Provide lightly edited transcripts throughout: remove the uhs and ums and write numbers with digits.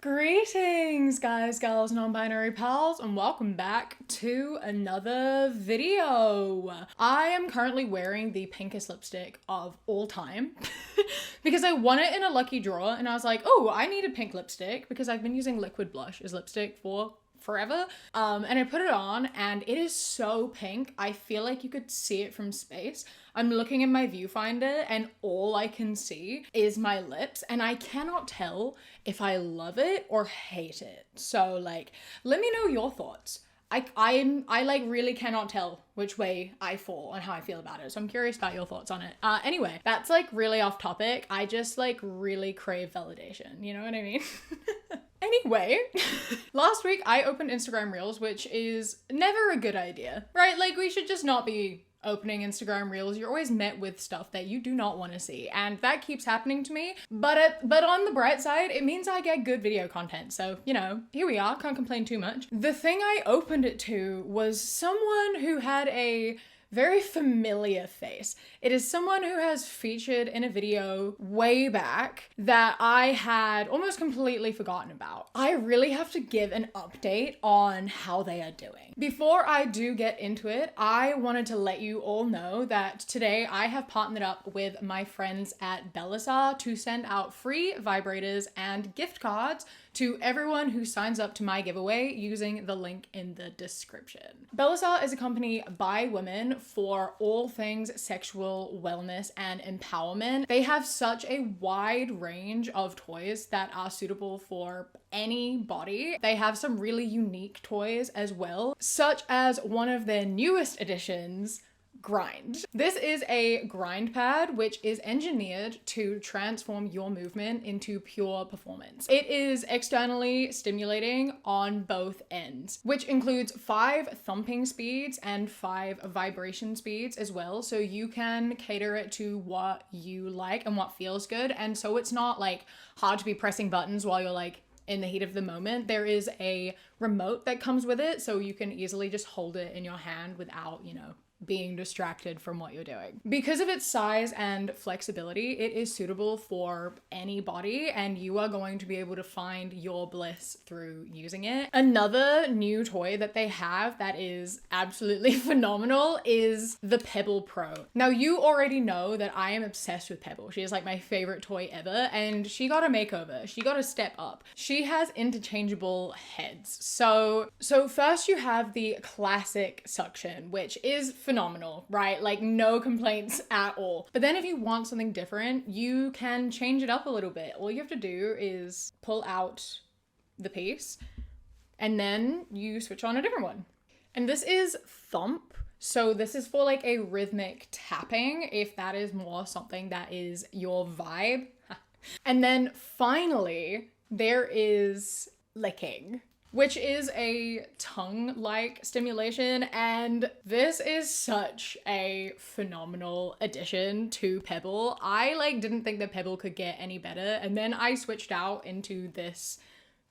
Greetings, guys, gals, non-binary pals, and welcome back to another video. I am currently wearing the pinkest lipstick of all time because I won it in a lucky draw, and I was like, oh, I need a pink lipstick because I've been using liquid blush as lipstick for forever. And I put it on and it is so pink. I feel like you could see it from space. I'm looking in my viewfinder and all I can see is my lips and I cannot tell if I love it or hate it. So like, let me know your thoughts. I like really cannot tell which way I fall and how I feel about it. So I'm curious about your thoughts on it. Anyway, that's like really off topic. I just like really crave validation. You know what I mean? Anyway, last week I opened Instagram Reels, which is never a good idea, right? Like we should just not be opening Instagram Reels. You're always met with stuff that you do not want to see, and that keeps happening to me. But on the bright side, it means I get good video content. So, you know, here we are, can't complain too much. The thing I opened it to was someone who had a very familiar face. It is someone who has featured in a video way back that I had almost completely forgotten about. I really have to give an update on how they are doing. Before I do get into it, I wanted to let you all know that today I have partnered up with my friends at Belisar to send out free vibrators and gift cards to everyone who signs up to my giveaway using the link in the description. Belisar is a company by women for all things sexual wellness and empowerment. They have such a wide range of toys that are suitable for any body. They have some really unique toys as well, such as one of their newest additions, Grind. This is a grind pad which is engineered to transform your movement into pure performance. It is externally stimulating on both ends, which includes 5 thumping speeds and 5 vibration speeds as well. So you can cater it to what you like and what feels good. And so it's not like hard to be pressing buttons while you're like in the heat of the moment. There is a remote that comes with it, so you can easily just hold it in your hand without, you know, being distracted from what you're doing. Because of its size and flexibility, it is suitable for any body and you are going to be able to find your bliss through using it. Another new toy that they have that is absolutely phenomenal is the Pebble Pro. Now you already know that I am obsessed with Pebble. She is like my favorite toy ever and she got a makeover. She got a step up. She has interchangeable heads. So first you have the classic suction, which is phenomenal, right? Like no complaints at all. But then if you want something different, you can change it up a little bit. All you have to do is pull out the piece and then you switch on a different one. And this is Thump. So this is for like a rhythmic tapping, if that is more something that is your vibe. And then finally, there is Licking, which is a tongue-like stimulation, and this is such a phenomenal addition to Pebble. I like didn't think that Pebble could get any better, and then I switched out into this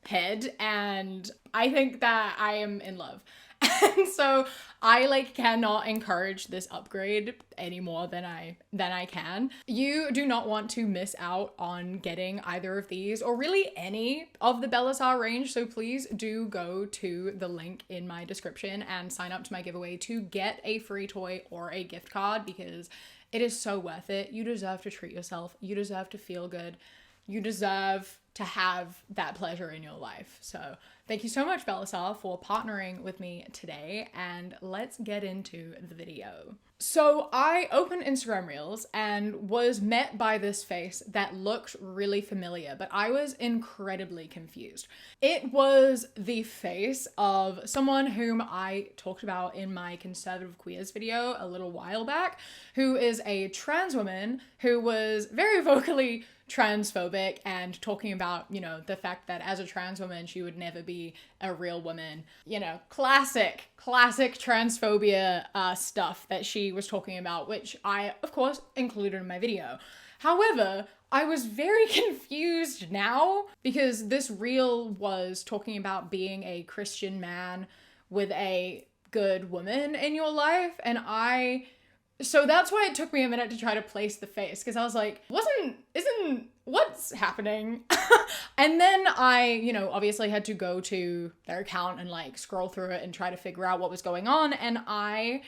head, and I think that I am in love. And so I like cannot encourage this upgrade any more than I can. You do not want to miss out on getting either of these or really any of the Belisar range. So please do go to the link in my description and sign up to my giveaway to get a free toy or a gift card because it is so worth it. You deserve to treat yourself. You deserve to feel good. You deserve to have that pleasure in your life. So thank you so much, Belisar, for partnering with me today, and let's get into the video. So I opened Instagram Reels and was met by this face that looked really familiar, but I was incredibly confused. It was the face of someone whom I talked about in my conservative queers video a little while back, who is a trans woman who was very vocally transphobic and talking about, you know, the fact that as a trans woman, she would never be a real woman. You know, classic transphobia stuff that she was talking about, which I, of course, included in my video. However, I was very confused now because this reel was talking about being a Christian man with a good woman in your life, and I So that's why it took me a minute to try to place the face, because I was like, what's happening? And then I, obviously had to go to their account and like scroll through it and try to figure out what was going on. And I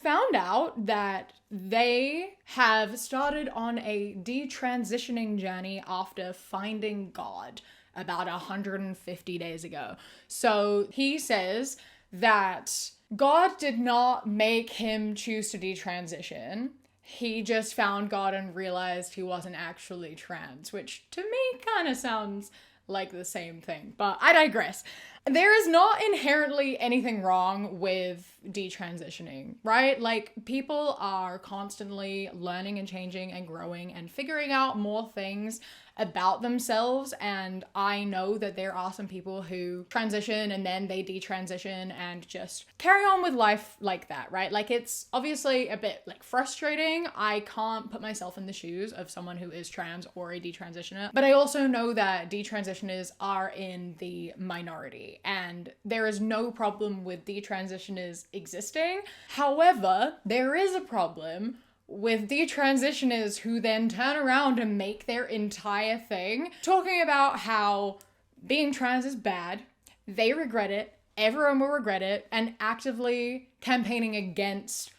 found out that they have started on a detransitioning journey after finding God about 150 days ago. So he says that God did not make him choose to detransition. He just found God and realized he wasn't actually trans, which to me kind of sounds like the same thing, but I digress. There is not inherently anything wrong with detransitioning, right? Like, people are constantly learning and changing and growing and figuring out more things about themselves, and I know that there are some people who transition and then they detransition and just carry on with life like that, right? Like, it's obviously a bit like frustrating. I can't put myself in the shoes of someone who is trans or a detransitioner, but I also know that detransitioners are in the minority and there is no problem with detransitioners existing. However, there is a problem with detransitioners who then turn around and make their entire thing talking about how being trans is bad, they regret it, everyone will regret it, and actively campaigning against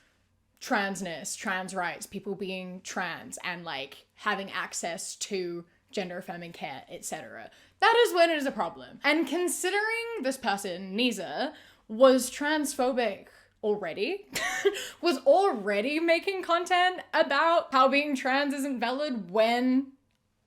transness, trans rights, people being trans, and like having access to gender affirming care, etc. That is when it is a problem. And considering this person, Nisa, was transphobic already, was already making content about how being trans isn't valid when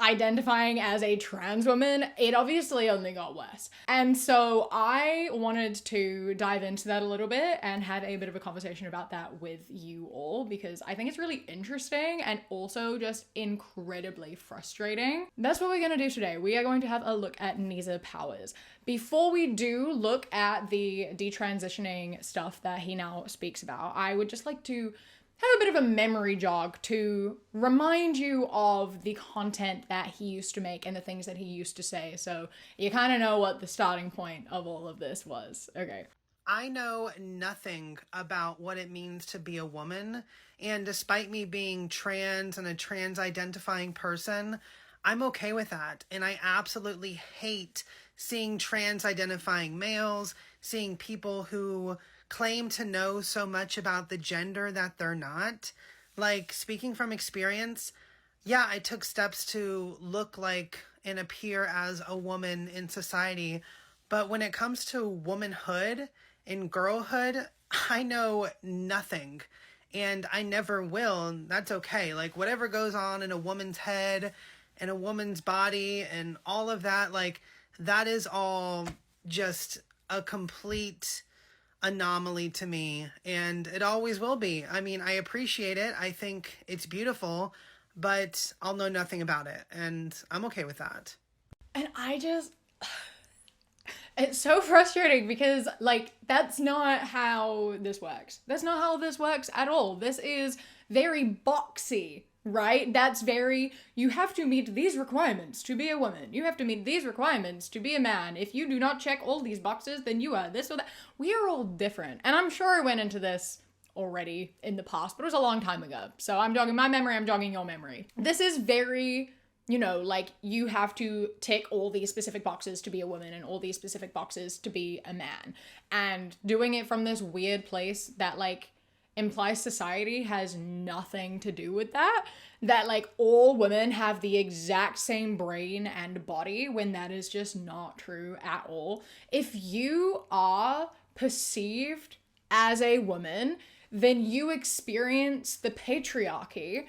identifying as a trans woman, it obviously only got worse. And so I wanted to dive into that a little bit and have a bit of a conversation about that with you all, because I think it's really interesting and also just incredibly frustrating. That's what we're going to do today. We are going to have a look at Nisa Powers. Before we do look at the detransitioning stuff that he now speaks about, I would just like to have a bit of a memory jog to remind you of the content that he used to make and the things that he used to say, so you kind of know what the starting point of all of this was. Okay. I know nothing about what it means to be a woman, and despite me being trans and a trans identifying person, I'm okay with that. And I absolutely hate seeing trans identifying males, seeing people who claim to know so much about the gender that they're not. Like, speaking from experience, yeah, I took steps to look like and appear as a woman in society. But when it comes to womanhood and girlhood, I know nothing. And I never will. And that's okay. Like, whatever goes on in a woman's head and a woman's body and all of that, like, that is all just a complete anomaly to me, and it always will be. I mean, I appreciate it. I think it's beautiful, but I'll know nothing about it, and I'm okay with that. And I just, it's so frustrating because, like, that's not how this works. That's not how this works at all. This is very boxy, right? That's very, you have to meet these requirements to be a woman. You have to meet these requirements to be a man. If you do not check all these boxes, then you are this or that. We are all different. And I'm sure I went into this already in the past, but it was a long time ago. So I'm jogging my memory, I'm jogging your memory. This is very, like, you have to tick all these specific boxes to be a woman and all these specific boxes to be a man. And doing it from this weird place that, like, implies society has nothing to do with that. That, like, all women have the exact same brain and body, when that is just not true at all. If you are perceived as a woman, then you experience the patriarchy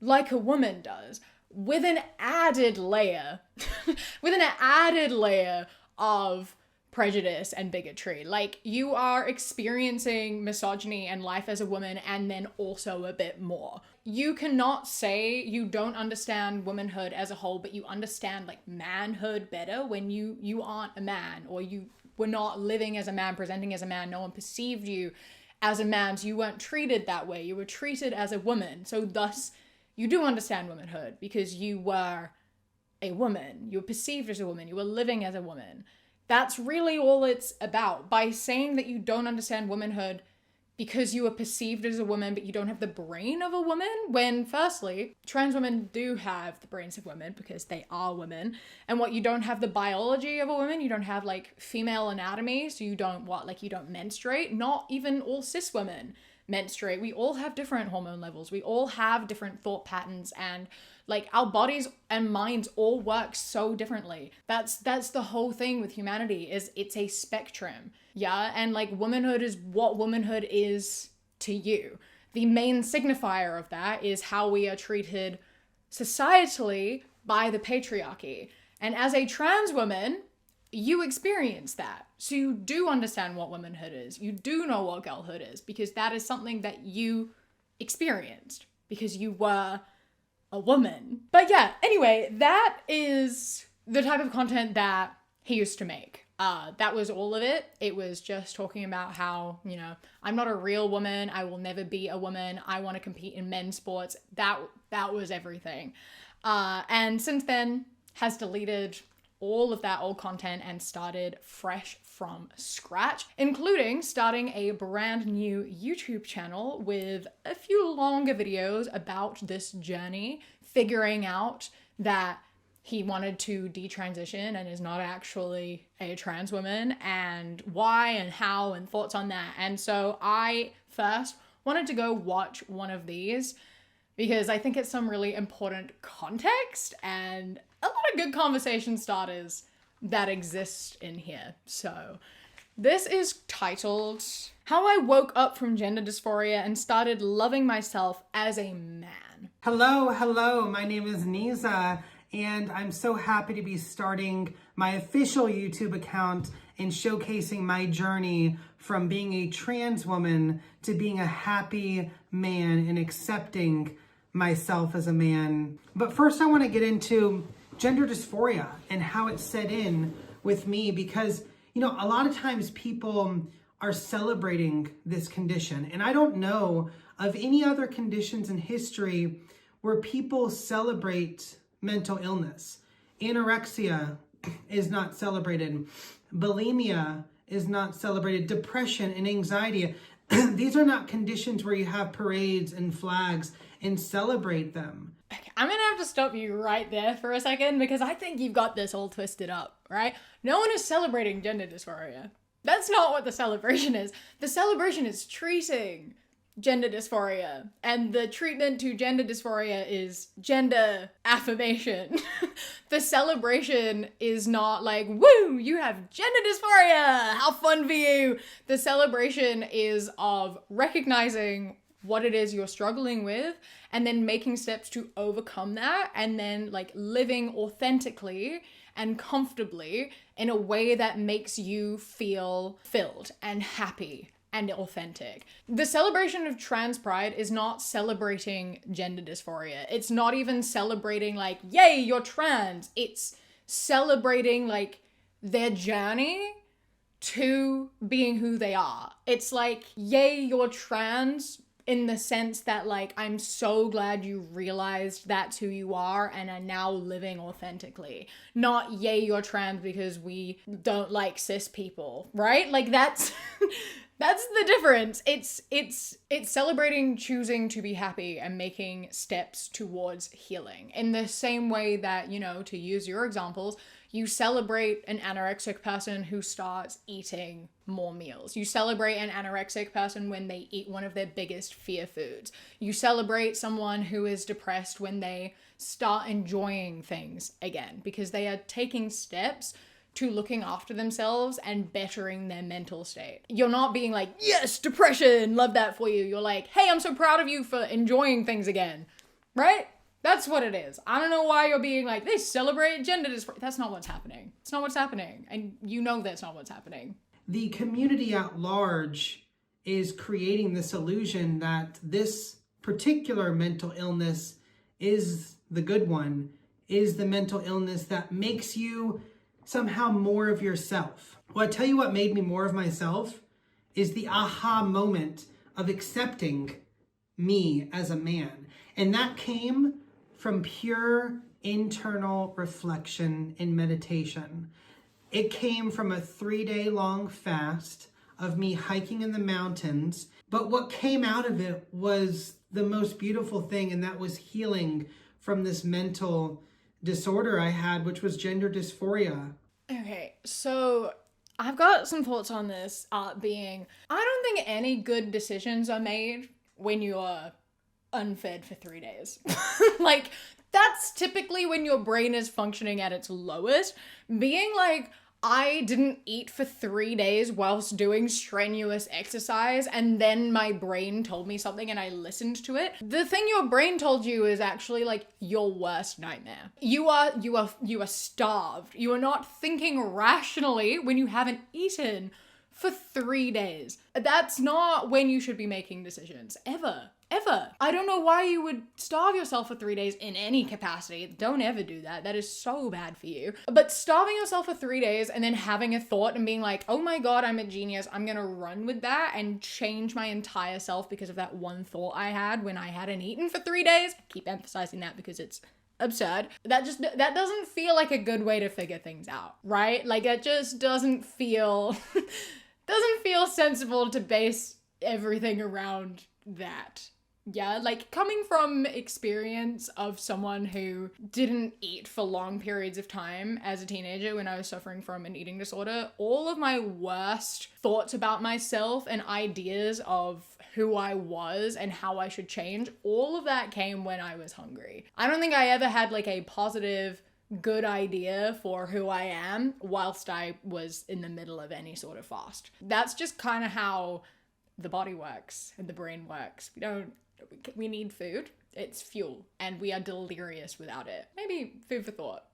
like a woman does, with an added layer, with an added layer of prejudice and bigotry. Like, you are experiencing misogyny and life as a woman, and then also a bit more. You cannot say you don't understand womanhood as a whole, but you understand, like, manhood better when you aren't a man, or you were not living as a man, presenting as a man. No one perceived you as a man, so you weren't treated that way. You were treated as a woman. So thus, you do understand womanhood because you were a woman. You were perceived as a woman. You were living as a woman. That's really all it's about. By saying that you don't understand womanhood because you are perceived as a woman, but you don't have the brain of a woman. When firstly, trans women do have the brains of women because they are women. And what, you don't have the biology of a woman, you don't have like female anatomy. So you don't you don't menstruate. Not even all cis women menstruate. We all have different hormone levels. We all have different thought patterns, and like our bodies and minds all work so differently. That's the whole thing with humanity, is it's a spectrum. Yeah, and like womanhood is what womanhood is to you. The main signifier of that is how we are treated societally by the patriarchy. And as a trans woman, you experience that. So you do understand what womanhood is. You do know what girlhood is, because that is something that you experienced because you were a woman. But yeah, anyway, that is the type of content that he used to make. That was all of it. It was just talking about how, you know, I'm not a real woman. I will never be a woman. I want to compete in men's sports. That was everything. And since then has deleted all of that old content and started fresh from scratch, including starting a brand new YouTube channel with a few longer videos about this journey, figuring out that he wanted to detransition and is not actually a trans woman, and why and how and thoughts on that. And so I first wanted to go watch one of these because I think it's some really important context and a lot of good conversation starters that exist in here. So this is titled How I Woke Up from Gender Dysphoria and Started Loving Myself as a Man. Hello, my name is Niza, and I'm so happy to be starting my official YouTube account and showcasing my journey from being a trans woman to being a happy man and accepting myself as a man. But first I want to get into gender dysphoria and how it set in with me, because, you know, a lot of times people are celebrating this condition, and I don't know of any other conditions in history where people celebrate mental illness. Anorexia is not celebrated. Bulimia is not celebrated. Depression and anxiety. These are not conditions where you have parades and flags and celebrate them. I'm gonna have to stop you right there for a second, because I think you've got this all twisted up, right? No one is celebrating gender dysphoria. That's not what the celebration is. The celebration is treating gender dysphoria, and the treatment to gender dysphoria is gender affirmation. The celebration is not like, woo, you have gender dysphoria, how fun for you. The celebration is of recognizing what it is you're struggling with, and then making steps to overcome that, and then like living authentically and comfortably in a way that makes you feel filled and happy and authentic. The celebration of trans pride is not celebrating gender dysphoria. It's not even celebrating like, yay, you're trans. It's celebrating like their journey to being who they are. It's like, yay, you're trans, in the sense that like, I'm so glad you realized that's who you are and are now living authentically. Not, yay, you're trans because we don't like cis people, right? Like that's that's the difference. It's celebrating choosing to be happy and making steps towards healing. In the same way that, you know, to use your examples, you celebrate an anorexic person who starts eating more meals. You celebrate an anorexic person when they eat one of their biggest fear foods. You celebrate someone who is depressed when they start enjoying things again, because they are taking steps to looking after themselves and bettering their mental state. You're not being like, yes, depression, love that for you. You're like, hey, I'm so proud of you for enjoying things again, right? That's what it is. I don't know why you're being like, they celebrate gender dysphoria. That's not what's happening. It's not what's happening. And you know that's not what's happening. The community at large is creating this illusion that this particular mental illness is the good one, is the mental illness that makes you somehow more of yourself. Well, I tell you what made me more of myself is the aha moment of accepting me as a man. And that came from pure internal reflection and meditation. It came from a 3-day long fast of me hiking in the mountains. But what came out of it was the most beautiful thing, and that was healing from this mental disorder I had, which was gender dysphoria. Okay, so I've got some thoughts on this, being I don't think any good decisions are made when you're unfed for 3 days. Like, that's typically when your brain is functioning at its lowest. Being like, I didn't eat for 3 days whilst doing strenuous exercise, and then my brain told me something and I listened to it. The thing your brain told you is actually like your worst nightmare. You are starved. You are not thinking rationally when you haven't eaten for 3 days. That's not when you should be making decisions. Ever. I don't know why you would starve yourself for 3 days in any capacity. Don't ever do that. That is so bad for you. But starving yourself for 3 days and then having a thought and being like, oh my God, I'm a genius. I'm gonna run with that and change my entire self because of that one thought I had when I hadn't eaten for 3 days. I keep emphasizing that because it's absurd. That doesn't feel like a good way to figure things out, right? Like, it just doesn't feel sensible to base everything around that. Yeah, like, coming from experience of someone who didn't eat for long periods of time as a teenager when I was suffering from an eating disorder, all of my worst thoughts about myself and ideas of who I was and how I should change, all of that came when I was hungry. I don't think I ever had like a positive, good idea for who I am whilst I was in the middle of any sort of fast. That's just kind of how the body works and the brain works. We need food. It's fuel, and we are delirious without it. Maybe food for thought.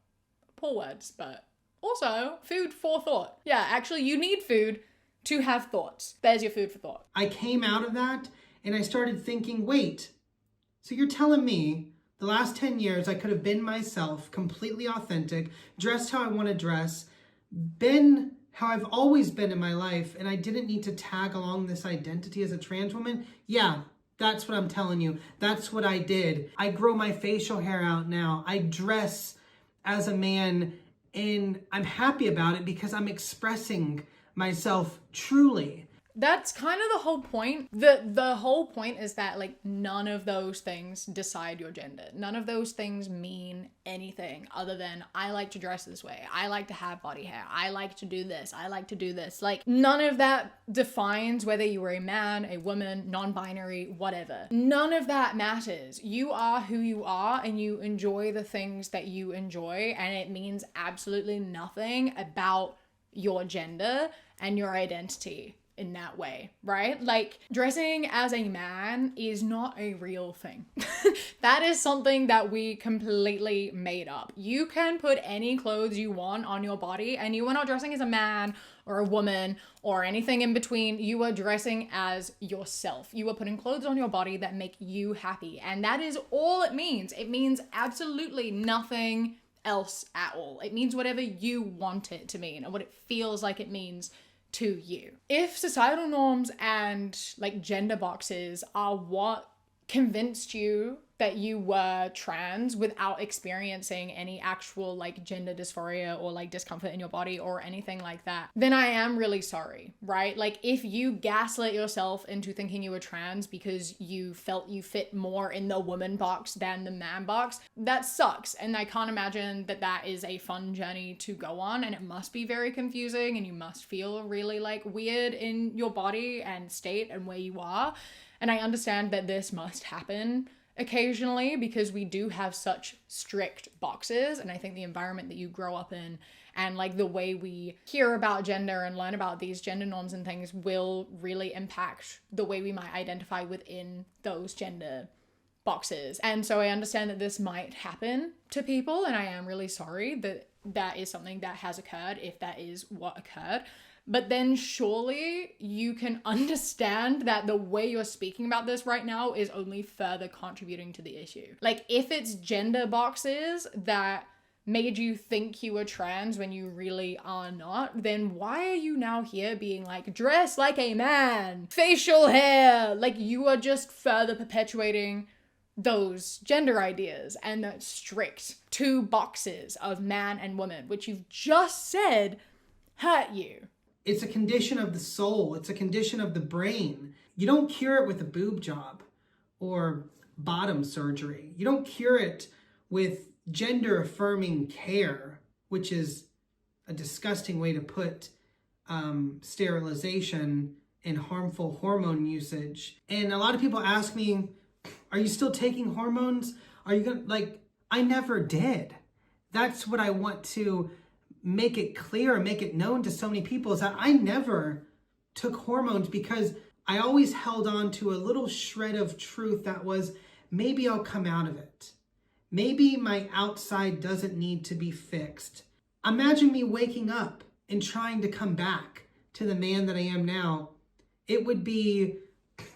Poor words, but also food for thought. Yeah, actually, you need food to have thoughts. There's your food for thought. I came out of that and I started thinking, wait, so you're telling me the last 10 years I could have been myself, completely authentic, dressed how I want to dress, been how I've always been in my life, and I didn't need to tag along this identity as a trans woman? Yeah. That's what I'm telling you. That's what I did. I grow my facial hair out now. I dress as a man, and I'm happy about it because I'm expressing myself truly. That's kind of the whole point. The whole point is that, like, none of those things decide your gender. None of those things mean anything other than I like to dress this way. I like to have body hair. I like to do this. I like to do this. Like, none of that defines whether you are a man, a woman, non-binary, whatever. None of that matters. You are who you are, and you enjoy the things that you enjoy, and it means absolutely nothing about your gender and your identity in that way, right? Like, dressing as a man is not a real thing. That is something that we completely made up. You can put any clothes you want on your body, and you are not dressing as a man or a woman or anything in between. You are dressing as yourself. You are putting clothes on your body that make you happy, and that is all it means. It means absolutely nothing else at all. It means whatever you want it to mean and what it feels like it means to you. If societal norms and like gender boxes are what convinced you that you were trans without experiencing any actual like gender dysphoria or like discomfort in your body or anything like that, then I am really sorry, right? Like, if you gaslit yourself into thinking you were trans because you felt you fit more in the woman box than the man box, that sucks. And I can't imagine that that is a fun journey to go on, and it must be very confusing, and you must feel really like weird in your body and state and where you are. And I understand that this must happen occasionally because we do have such strict boxes, and I think the environment that you grow up in and like the way we hear about gender and learn about these gender norms and things will really impact the way we might identify within those gender boxes. And so I understand that this might happen to people, and I am really sorry that that is something that has occurred, if that is what occurred. But then surely you can understand that the way you're speaking about this right now is only further contributing to the issue. Like, if it's gender boxes that made you think you were trans when you really are not, then why are you now here being like, dress like a man, facial hair? Like, you are just further perpetuating those gender ideas and the strict two boxes of man and woman, which you've just said hurt you. It's a condition of the soul. It's a condition of the brain. You don't cure it with a boob job or bottom surgery. You don't cure it with gender affirming care, which is a disgusting way to put sterilization and harmful hormone usage. And a lot of people ask me, are you still taking hormones? Are you gonna, like, I never did. That's what I want to make it clear and make it known to so many people, is that I never took hormones, because I always held on to a little shred of truth that was, maybe I'll come out of it. Maybe my outside doesn't need to be fixed. Imagine me waking up and trying to come back to the man that I am now. It would be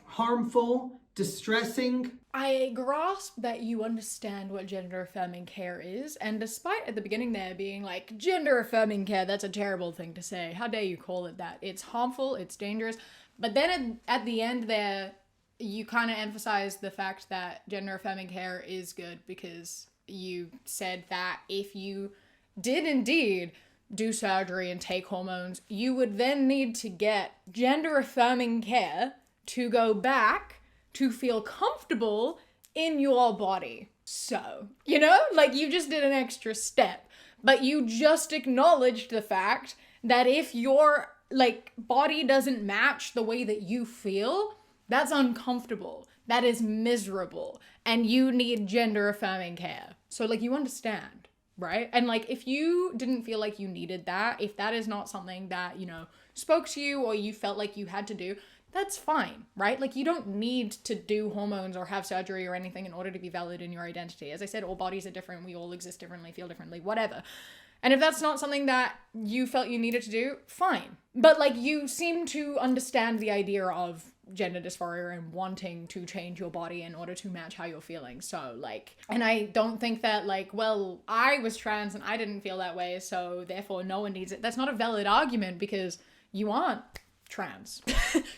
harmful, distressing. I grasp that you understand what gender affirming care is, and despite at the beginning there being like, gender affirming care, that's a terrible thing to say. How dare you call it that? It's harmful, it's dangerous. But then at the end there, you kind of emphasize the fact that gender affirming care is good, because you said that if you did indeed do surgery and take hormones, you would then need to get gender affirming care to go back to feel comfortable in your body. So, you know, like, you just did an extra step, but you just acknowledged the fact that if your like body doesn't match the way that you feel, that's uncomfortable, that is miserable, and you need gender affirming care. So like, you understand, right? And like, if you didn't feel like you needed that, if that is not something that, you know, spoke to you or you felt like you had to do, that's fine, right? Like, you don't need to do hormones or have surgery or anything in order to be valid in your identity. As I said, all bodies are different, we all exist differently, feel differently, whatever. And if that's not something that you felt you needed to do, fine. But like, you seem to understand the idea of gender dysphoria and wanting to change your body in order to match how you're feeling. So like, and I don't think that like, well, I was trans and I didn't feel that way, so therefore no one needs it. That's not a valid argument, because you aren't trans.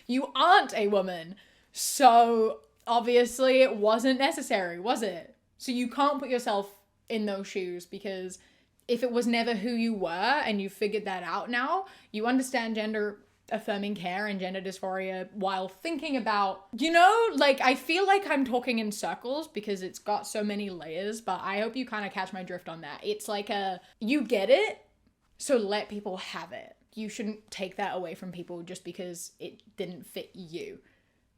You aren't a woman. So obviously it wasn't necessary, was it? So you can't put yourself in those shoes, because if it was never who you were and you figured that out now, you understand gender affirming care and gender dysphoria while thinking about, you know, like, I feel like I'm talking in circles because it's got so many layers, but I hope you kind of catch my drift on that. It's like you get it, so let people have it. You shouldn't take that away from people just because it didn't fit you,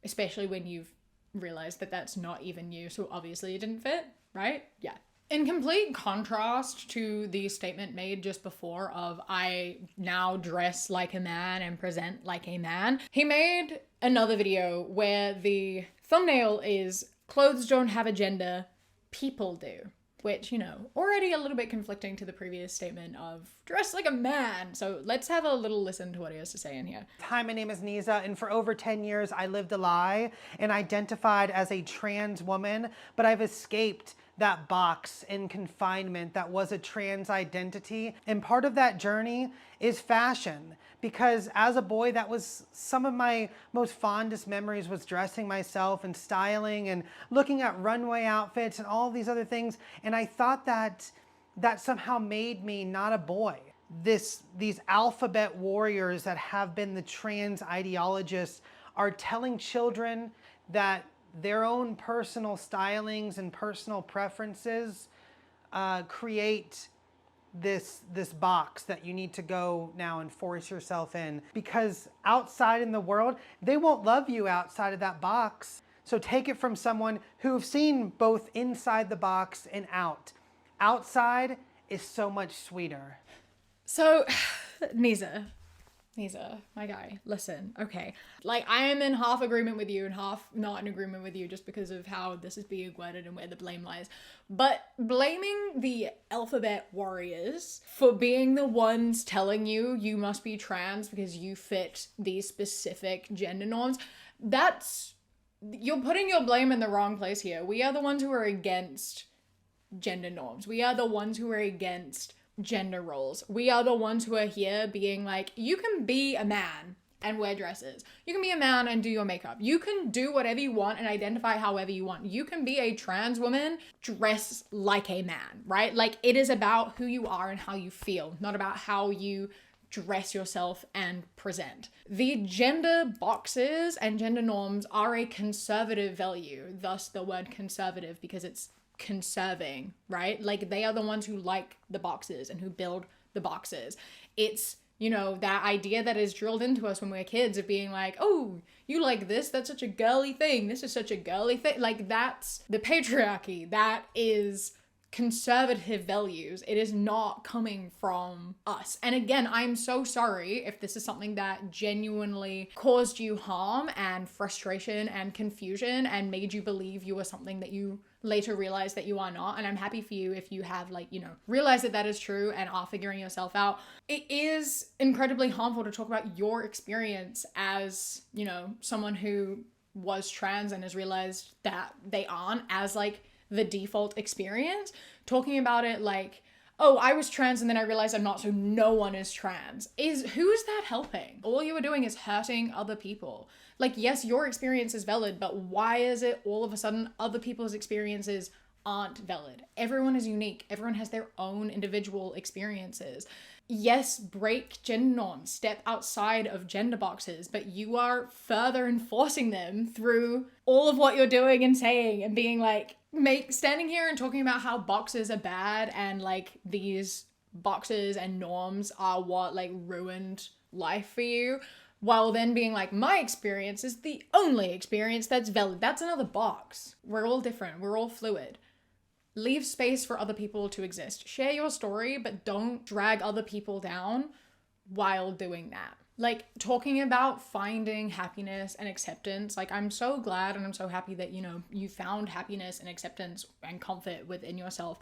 especially when you've realized that that's not even you, so obviously it didn't fit, right? Yeah. In complete contrast to the statement made just before of, I now dress like a man and present like a man, he made another video where the thumbnail is, clothes don't have a gender, people do. Which, you know, already a little bit conflicting to the previous statement of dress like a man. So let's have a little listen to what he has to say in here. Hi, my name is Niza, and for over 10 years I lived a lie and identified as a trans woman, but I've escaped that box in confinement that was a trans identity. And part of that journey is fashion, because as a boy, that was some of my most fondest memories, was dressing myself and styling and looking at runway outfits and all these other things. And I thought that somehow made me not a boy. These alphabet warriors that have been the trans ideologists are telling children that their own personal stylings and personal preferences create this box that you need to go now and force yourself in, because outside in the world, they won't love you outside of that box. So take it from someone who've seen both inside the box and out. Outside is so much sweeter. So, Niza, my guy, listen, okay. Like, I am in half agreement with you and half not in agreement with you just because of how this is being worded and where the blame lies. But blaming the alphabet warriors for being the ones telling you must be trans because you fit these specific gender norms, you're putting your blame in the wrong place here. We are the ones who are against gender norms. We are the ones who are against gender roles. We are the ones who are here being like, you can be a man and wear dresses. You can be a man and do your makeup. You can do whatever you want and identify however you want. You can be a trans woman, dress like a man, right? Like, it is about who you are and how you feel, not about how you dress yourself and present. The gender boxes and gender norms are a conservative value, thus the word conservative, because it's conserving, right? Like they are the ones who like the boxes and who build the boxes. It's, you know, that idea that is drilled into us when we're kids of being like, oh, you like this? That's such a girly thing. This is such a girly thing. Like that's the patriarchy. That is conservative values. It is not coming from us. And again, I'm so sorry if this is something that genuinely caused you harm and frustration and confusion and made you believe you were something that you later realize that you are not. And I'm happy for you if you have, like, you know, realized that that is true and are figuring yourself out. It is incredibly harmful to talk about your experience as, you know, someone who was trans and has realized that they aren't, as like the default experience. Talking about it like, oh, I was trans and then I realized I'm not, so no one is trans. Who is that helping? All you are doing is hurting other people. Like, yes, your experience is valid, but why is it all of a sudden other people's experiences aren't valid? Everyone is unique. Everyone has their own individual experiences. Yes, break gender norms, step outside of gender boxes, but you are further enforcing them through all of what you're doing and saying and being like, standing here and talking about how boxes are bad and like these boxes and norms are what like ruined life for you, while then being like, my experience is the only experience that's valid. That's another box. We're all different. We're all fluid. Leave space for other people to exist. Share your story, but don't drag other people down while doing that. Like, talking about finding happiness and acceptance, like, I'm so glad and I'm so happy that, you know, you found happiness and acceptance and comfort within yourself.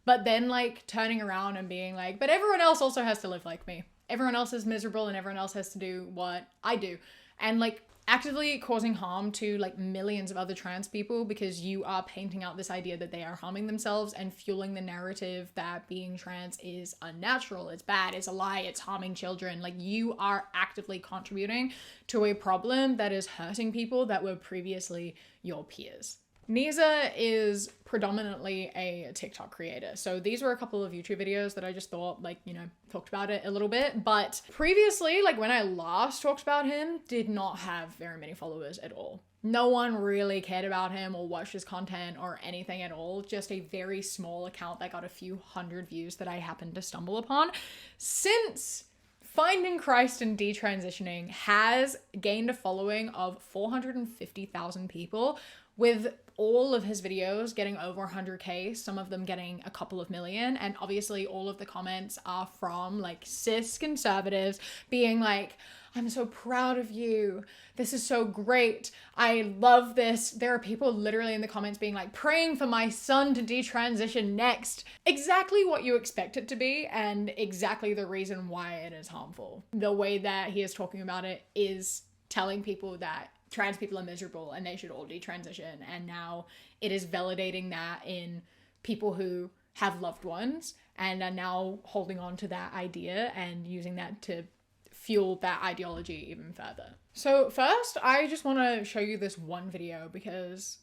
But then, like, turning around and being like, but everyone else also has to live like me. Everyone else is miserable and everyone else has to do what I do. And, like, actively causing harm to like millions of other trans people because you are painting out this idea that they are harming themselves and fueling the narrative that being trans is unnatural, it's bad, it's a lie, it's harming children. Like, you are actively contributing to a problem that is hurting people that were previously your peers. Nisa is predominantly a TikTok creator. So these were a couple of YouTube videos that I just thought, like, you know, talked about it a little bit. But previously, like when I last talked about him, did not have very many followers at all. No one really cared about him or watched his content or anything at all. Just a very small account that got a few hundred views that I happened to stumble upon. Since Finding Christ and Detransitioning has gained a following of 450,000 people, with all of his videos getting over 100K, some of them getting a couple of million. And obviously all of the comments are from like cis conservatives being like, I'm so proud of you. This is so great. I love this. There are people literally in the comments being like, praying for my son to detransition next. Exactly what you expect it to be and exactly the reason why it is harmful. The way that he is talking about it is telling people that trans people are miserable and they should all detransition. And now it is validating that in people who have loved ones and are now holding on to that idea and using that to fuel that ideology even further. So first, I just want to show you this one video because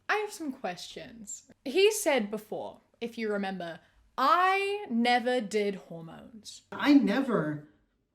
I have some questions. He said before, if you remember, I never did hormones. I never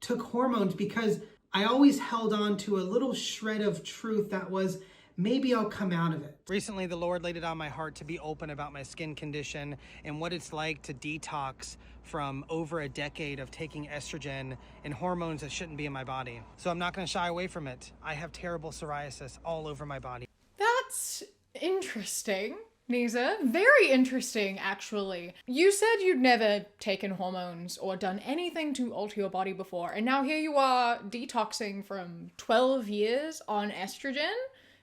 took hormones because I always held on to a little shred of truth that was, maybe I'll come out of it. Recently, the Lord laid it on my heart to be open about my skin condition and what it's like to detox from over a decade of taking estrogen and hormones that shouldn't be in my body. So I'm not going to shy away from it. I have terrible psoriasis all over my body. That's interesting, Nisa. Very interesting, actually. You said you'd never taken hormones or done anything to alter your body before, and now here you are detoxing from 12 years on estrogen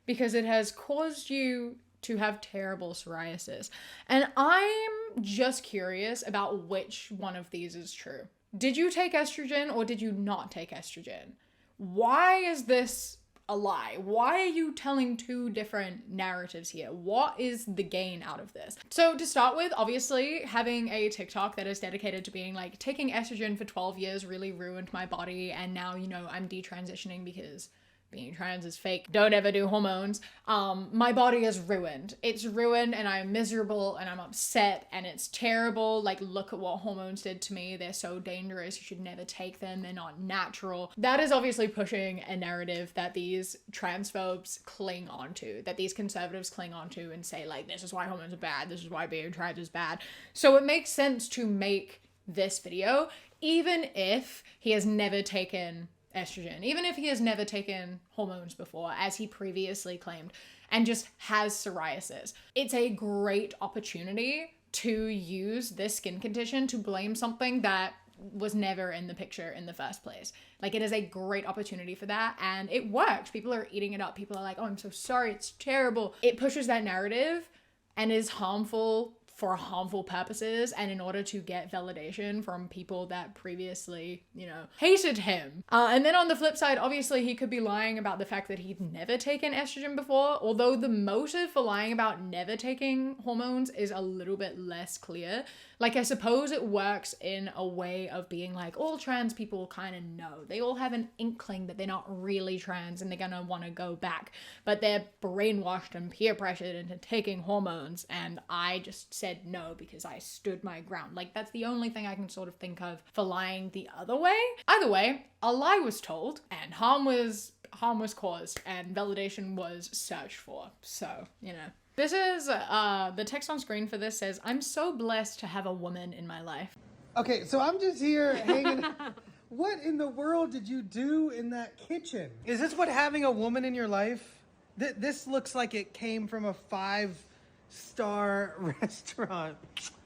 because it has caused you to have terrible psoriasis. And I'm just curious about which one of these is true. Did you take estrogen or did you not take estrogen? Why is this a lie? Why are you telling two different narratives here? What is the gain out of this? So to start with, obviously having a TikTok that is dedicated to being like, taking estrogen for 12 years really ruined my body and now, you know, I'm detransitioning because being trans is fake. Don't ever do hormones. My body is ruined. It's ruined and I'm miserable and I'm upset and it's terrible. Like, look at what hormones did to me. They're so dangerous. You should never take them. They're not natural. That is obviously pushing a narrative that these transphobes cling onto, that these conservatives cling onto and say, like, this is why hormones are bad. This is why being trans is bad. So it makes sense to make this video, even if he has never taken estrogen, even if he has never taken hormones before, as he previously claimed, and just has psoriasis. It's a great opportunity to use this skin condition to blame something that was never in the picture in the first place. Like, it is a great opportunity for that, and it works. People are eating it up. People are like, oh, I'm so sorry, it's terrible. It pushes that narrative and is harmful for harmful purposes and in order to get validation from people that previously, you know, hated him. And then on the flip side, obviously he could be lying about the fact that he'd never taken estrogen before, although the motive for lying about never taking hormones is a little bit less clear. Like, I suppose it works in a way of being like, all trans people kind of know. They all have an inkling that they're not really trans and they're gonna want to go back, but they're brainwashed and peer pressured into taking hormones, and I just said no because I stood my ground. Like, that's the only thing I can sort of think of for lying the other way. Either way, a lie was told and harm was caused and validation was searched for. So, you know. This is, the text on screen for this says, I'm so blessed to have a woman in my life. Okay, so I'm just here hanging. What in the world did you do in that kitchen? Is this what having a woman in your life? This looks like it came from a 5-star restaurant.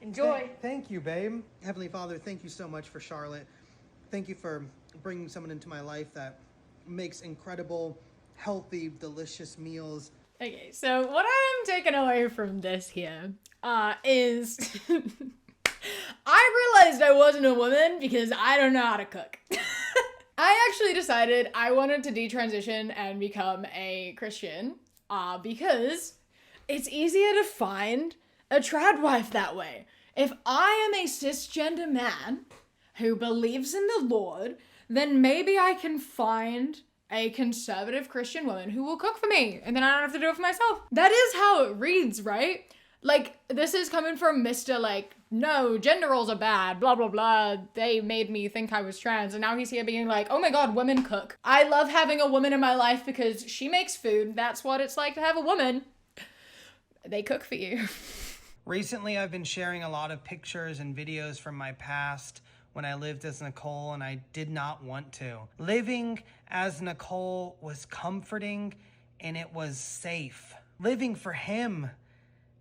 Enjoy. Thank you, babe. Heavenly Father, thank you so much for Charlotte. Thank you for bringing someone into my life that makes incredible, healthy, delicious meals. Okay, so what I'm taking away from this here is I realized I wasn't a woman because I don't know how to cook. I actually decided I wanted to detransition and become a Christian because it's easier to find a trad wife that way. If I am a cisgender man who believes in the Lord, then maybe I can find a conservative Christian woman who will cook for me, and then I don't have to do it for myself. That is how it reads, right? Like, this is coming from Mr. like, no, gender roles are bad, blah, blah, blah. They made me think I was trans, and now he's here being like, oh my god, women cook. I love having a woman in my life because she makes food. That's what it's like to have a woman. They cook for you. Recently, I've been sharing a lot of pictures and videos from my past when I lived as Nicole, and I did not want to. Living as Nicole was comforting and it was safe. Living for him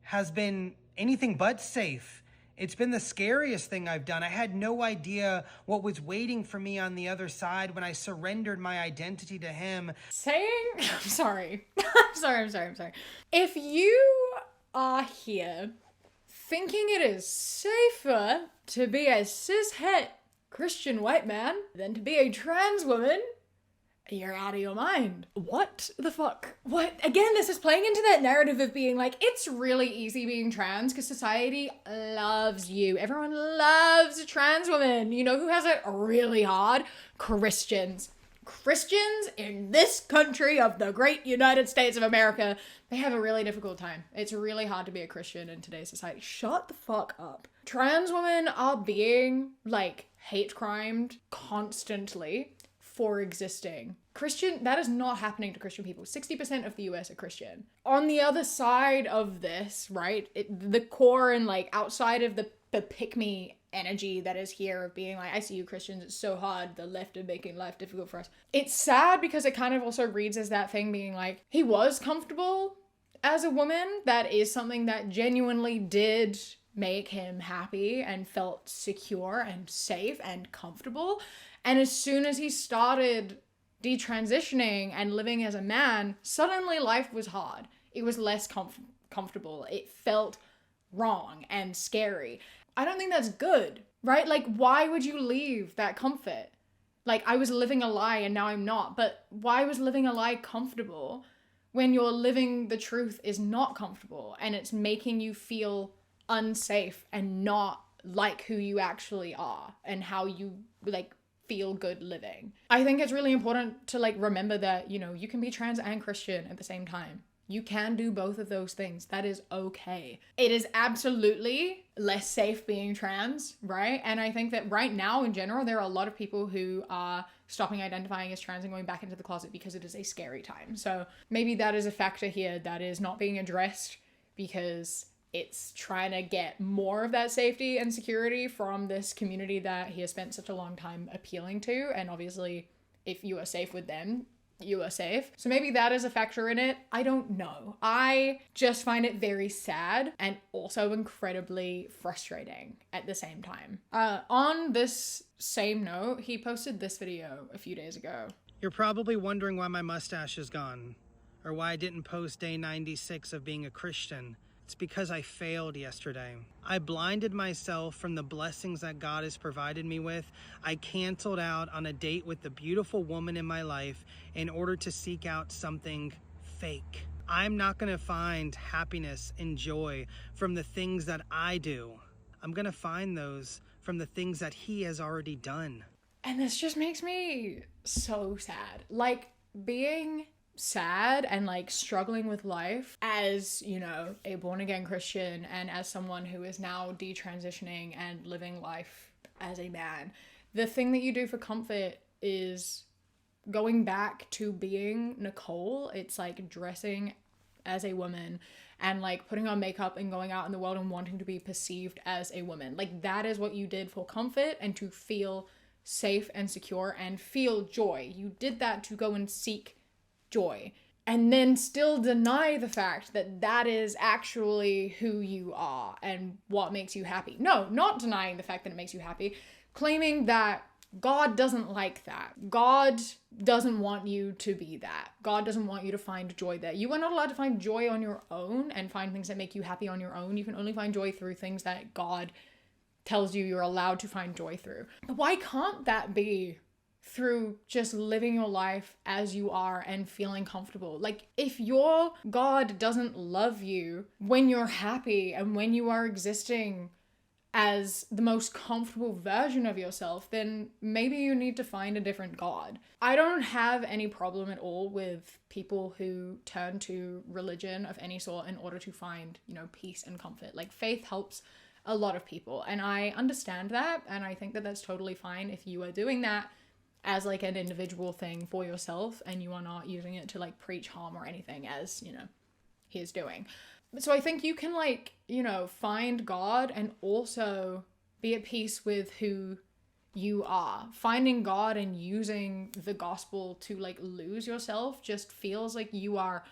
has been anything but safe. It's been the scariest thing I've done. I had no idea what was waiting for me on the other side when I surrendered my identity to him. I'm sorry. I'm sorry. If you are here thinking it is safer to be a cishet Christian white man than to be a trans woman, you're out of your mind. What the fuck? What? Again, this is playing into that narrative of being like, it's really easy being trans because society loves you. Everyone loves a trans woman. You know who has it really hard? Christians. Christians in this country of the great United States of America, they have a really difficult time. It's really hard to be a Christian in today's society. Shut the fuck up. Trans women are being, like, hate crimed constantly for existing. That is not happening to Christian people. 60% of the US are Christian. On the other side of this, right, the core and, like, outside of the pick-me energy that is here of being like, I see you Christians, it's so hard, the left are making life difficult for us. It's sad because it kind of also reads as that thing being like, he was comfortable as a woman. That is something that genuinely did make him happy and felt secure and safe and comfortable. And as soon as he started detransitioning and living as a man, suddenly life was hard. It was less comfortable. It felt wrong and scary. I don't think that's good, right? Like, why would you leave that comfort? Like, I was living a lie and now I'm not, but why was living a lie comfortable when you're living the truth is not comfortable and it's making you feel unsafe and not like who you actually are and how you, like, feel good living. I think it's really important to like remember that, you know, you can be trans and Christian at the same time. You can do both of those things. That is okay. It is absolutely less safe being trans, right? And I think that right now in general, there are a lot of people who are stopping identifying as trans and going back into the closet because it is a scary time. So maybe that is a factor here that is not being addressed because it's trying to get more of that safety and security from this community that he has spent such a long time appealing to. And obviously, if you are safe with them, you are safe. So maybe that is a factor in it. I don't know. I just find it very sad and also incredibly frustrating at the same time. On this same note, he posted this video a few days ago. You're probably wondering why my mustache is gone, or why I didn't post day 96 of being a Christian. It's because I failed yesterday. I blinded myself from the blessings that God has provided me with. I canceled out on a date with the beautiful woman in my life in order to seek out something fake. I'm not gonna find happiness and joy from the things that I do. I'm gonna find those from the things that He has already done. And this just makes me so sad. Like, being sad and like struggling with life as, you know, a born again Christian and as someone who is now detransitioning and living life as a man, the thing that you do for comfort is going back to being Nicole. It's like dressing as a woman and like putting on makeup and going out in the world and wanting to be perceived as a woman. Like, that is what you did for comfort and to feel safe and secure and feel joy. You did that to go and seek joy, and then still deny the fact that that is actually who you are and what makes you happy. No, not denying the fact that it makes you happy, claiming that God doesn't like that. God doesn't want you to be that. God doesn't want you to find joy there. You are not allowed to find joy on your own and find things that make you happy on your own. You can only find joy through things that God tells you you're allowed to find joy through. Why can't that be through just living your life as you are and feeling comfortable? Like, if your God doesn't love you when you're happy and when you are existing as the most comfortable version of yourself, then maybe you need to find a different God. I don't have any problem at all with people who turn to religion of any sort in order to find, you know, peace and comfort. Like, faith helps a lot of people, and I understand that, and I think that that's totally fine if you are doing that as like an individual thing for yourself and you are not using it to like preach harm or anything, as, you know, he is doing. So I think you can like, you know, find God and also be at peace with who you are. Finding God and using the gospel to like lose yourself just feels like you are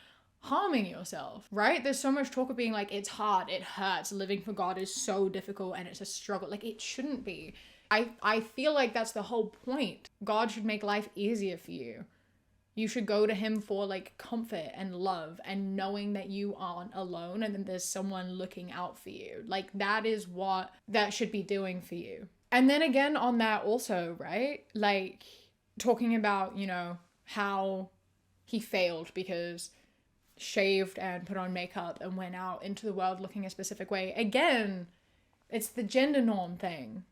harming yourself, right? There's so much talk of being like, it's hard, it hurts, living for God is so difficult and it's a struggle. Like, it shouldn't be. I feel like that's the whole point. God should make life easier for you. You should go to him for like comfort and love and knowing that you aren't alone and that there's someone looking out for you. Like, that is what that should be doing for you. And then again on that also, right? Like, talking about, you know, how he failed because shaved and put on makeup and went out into the world looking a specific way. Again, it's the gender norm thing.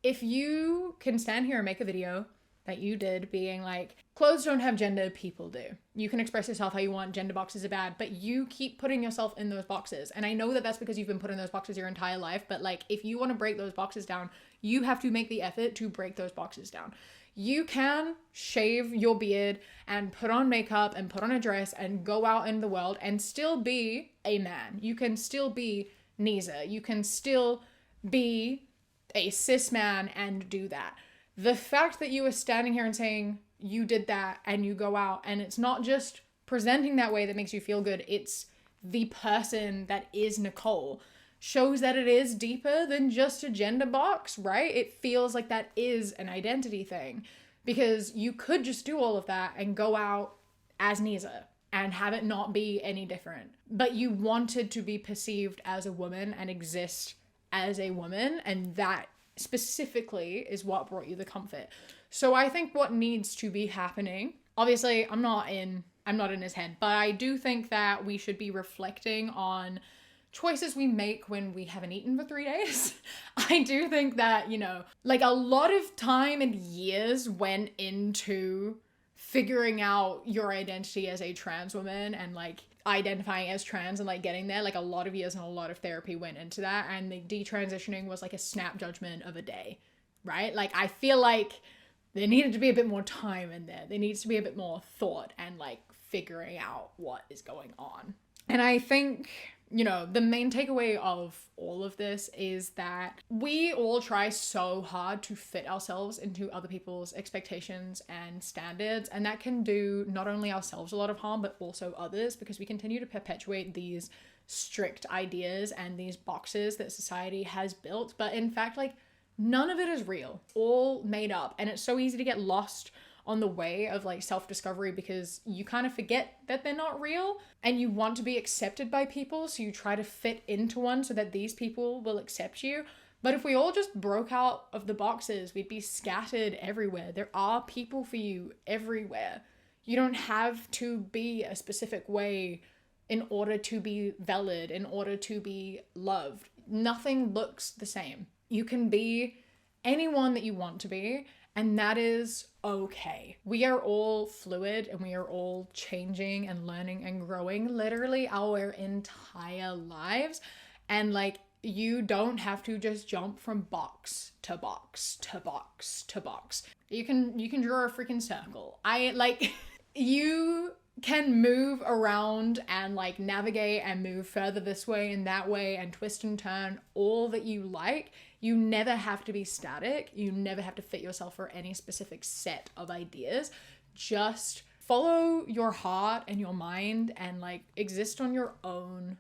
If you can stand here and make a video that you did being like, clothes don't have gender, people do. You can express yourself how you want, gender boxes are bad, but you keep putting yourself in those boxes. And I know that that's because you've been put in those boxes your entire life, but like, if you want to break those boxes down, you have to make the effort to break those boxes down. You can shave your beard and put on makeup and put on a dress and go out in the world and still be a man. You can still be Nisa. You can still be a cis man and do that. The fact that you are standing here and saying you did that and you go out and it's not just presenting that way that makes you feel good, it's the person that is Nicole, shows that it is deeper than just a gender box, right? It feels like that is an identity thing because you could just do all of that and go out as Nisa and have it not be any different. But you wanted to be perceived as a woman and exist as a woman, and that specifically is what brought you the comfort. So I think what needs to be happening, obviously I'm not in his head, but I do think that we should be reflecting on choices we make when we haven't eaten for 3 days. I do think that, you know, like a lot of time and years went into figuring out your identity as a trans woman and like identifying as trans and like getting there. Like a lot of years and a lot of therapy went into that, and the detransitioning was like a snap judgment of a day, right? Like I feel like there needed to be a bit more time in there. There needs to be a bit more thought and like figuring out what is going on. And I think, you know, the main takeaway of all of this is that we all try so hard to fit ourselves into other people's expectations and standards, and that can do not only ourselves a lot of harm, but also others, because we continue to perpetuate these strict ideas and these boxes that society has built. But in fact, like, none of it is real, all made up. And it's so easy to get lost on the way of like self-discovery because you kind of forget that they're not real and you want to be accepted by people, so you try to fit into one so that these people will accept you. But if we all just broke out of the boxes, we'd be scattered everywhere. There are people for you everywhere. You don't have to be a specific way in order to be valid, in order to be loved. Nothing looks the same. You can be anyone that you want to be, and that is okay. We are all fluid and we are all changing and learning and growing literally our entire lives. And like, you don't have to just jump from box to box to box to box. You can draw a freaking circle. You can move around and like navigate and move further this way and that way and twist and turn all that you like. You never have to be static. You never have to fit yourself for any specific set of ideas. Just follow your heart and your mind and like exist on your own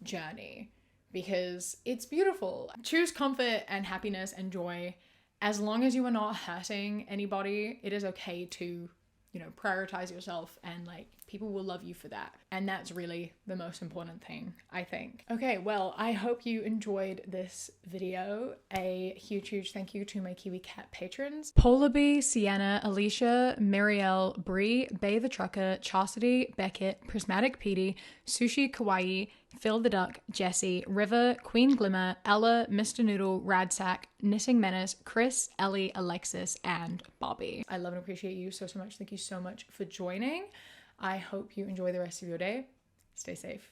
journey, because it's beautiful. Choose comfort and happiness and joy. As long as you are not hurting anybody, it is okay to, you know, prioritize yourself, and like people will love you for that. And that's really the most important thing, I think. Okay, well, I hope you enjoyed this video. A huge thank you to my Kiwi Cat patrons: Polar Bee, Sienna, Alicia, Marielle, Bree, Bay the Trucker, Chastity, Beckett, Prismatic Petey, Sushi Kawaii, Phil the Duck, Jessie, River, Queen Glimmer, Ella, Mr. Noodle, Radsack, Knitting Menace, Chris, Ellie, Alexis, and Bobby. I love and appreciate you so much. Thank you so much for joining. I hope you enjoy the rest of your day. Stay safe.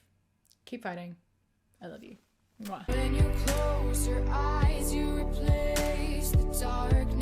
Keep fighting. I love you. Mwah. When you close your eyes, you replace the darkness.